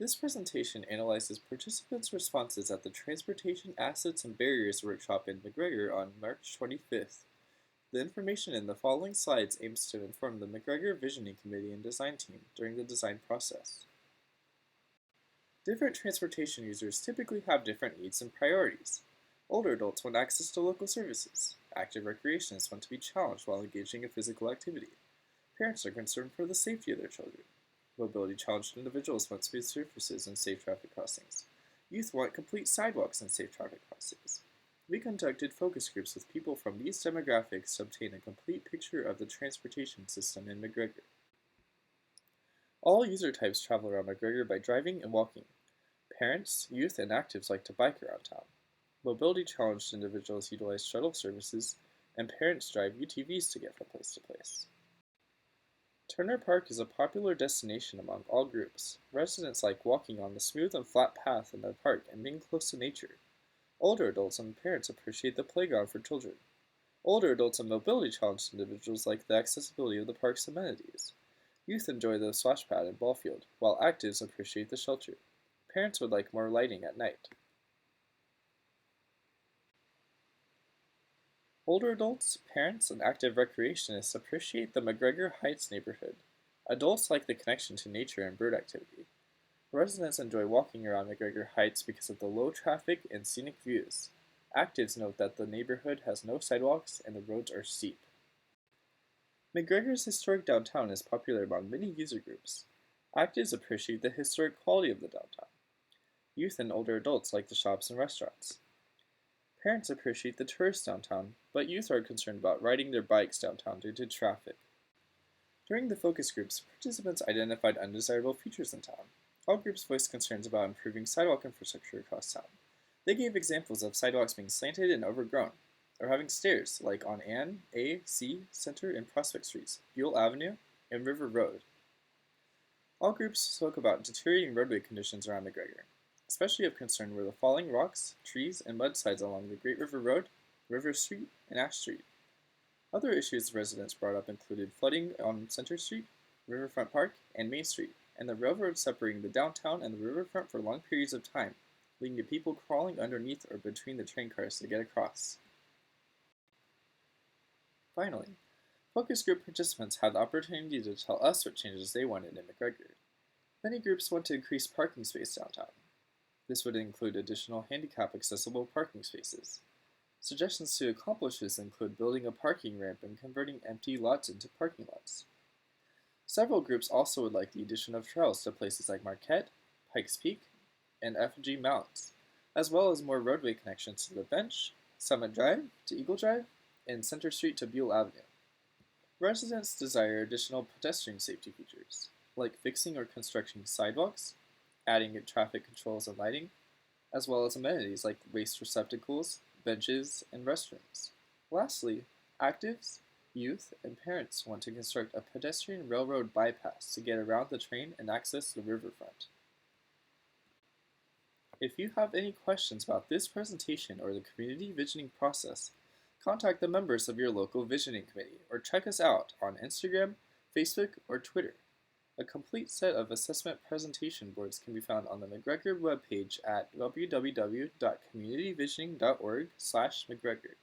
This presentation analyzes participants' responses at the Transportation Assets and Barriers workshop in McGregor on March 25th. The information in the following slides aims to inform the McGregor Visioning Committee and Design Team during the design process. Different transportation users typically have different needs and priorities. Older adults want access to local services. Active recreationists want to be challenged while engaging in physical activity. Parents are concerned for the safety of their children. Mobility-challenged individuals want smooth surfaces and safe traffic crossings. Youth want complete sidewalks and safe traffic crossings. We conducted focus groups with people from these demographics to obtain a complete picture of the transportation system in McGregor. All user types travel around McGregor by driving and walking. Parents, youth, and actives like to bike around town. Mobility-challenged individuals utilize shuttle services, and parents drive UTVs to get from place to place. Turner Park is a popular destination among all groups. Residents like walking on the smooth and flat path in the park and being close to nature. Older adults and parents appreciate the playground for children. Older adults and mobility-challenged individuals like the accessibility of the park's amenities. Youth enjoy the splash pad and ball field, while actives appreciate the shelter. Parents would like more lighting at night. Older adults, parents, and active recreationists appreciate the McGregor Heights neighborhood. Adults like the connection to nature and bird activity. Residents enjoy walking around McGregor Heights because of the low traffic and scenic views. Actives note that the neighborhood has no sidewalks and the roads are steep. McGregor's historic downtown is popular among many user groups. Actives appreciate the historic quality of the downtown. Youth and older adults like the shops and restaurants. Parents appreciate the tourist downtown, but youth are concerned about riding their bikes downtown due to traffic. During the focus groups, participants identified undesirable features in town. All groups voiced concerns about improving sidewalk infrastructure across town. They gave examples of sidewalks being slanted and overgrown, or having stairs, like on Ann, A, C, Center, and Prospect Streets, Buell Avenue, and River Road. All groups spoke about deteriorating roadway conditions around McGregor. Especially of concern were the falling rocks, trees, and mudslides along the Great River Road, River Street, and Ash Street. Other issues residents brought up included flooding on Center Street, Riverfront Park, and Main Street, and the railroad separating the downtown and the riverfront for long periods of time, leading to people crawling underneath or between the train cars to get across. Finally, focus group participants had the opportunity to tell us what changes they wanted in McGregor. Many groups want to increase parking space downtown. This would include additional handicap-accessible parking spaces. Suggestions to accomplish this include building a parking ramp and converting empty lots into parking lots. Several groups also would like the addition of trails to places like Marquette, Pikes Peak, and Effigy Mountains, as well as more roadway connections to the Bench, Summit Drive to Eagle Drive, and Center Street to Buell Avenue. Residents desire additional pedestrian safety features, like fixing or constructing sidewalks, adding traffic controls and lighting, as well as amenities like waste receptacles, benches, and restrooms. Lastly, actives, youth, and parents want to construct a pedestrian railroad bypass to get around the train and access the riverfront. If you have any questions about this presentation or the community visioning process, contact the members of your local visioning committee or check us out on Instagram, Facebook, or Twitter. A complete set of assessment presentation boards can be found on the McGregor webpage at www.communityvisioning.org/McGregor.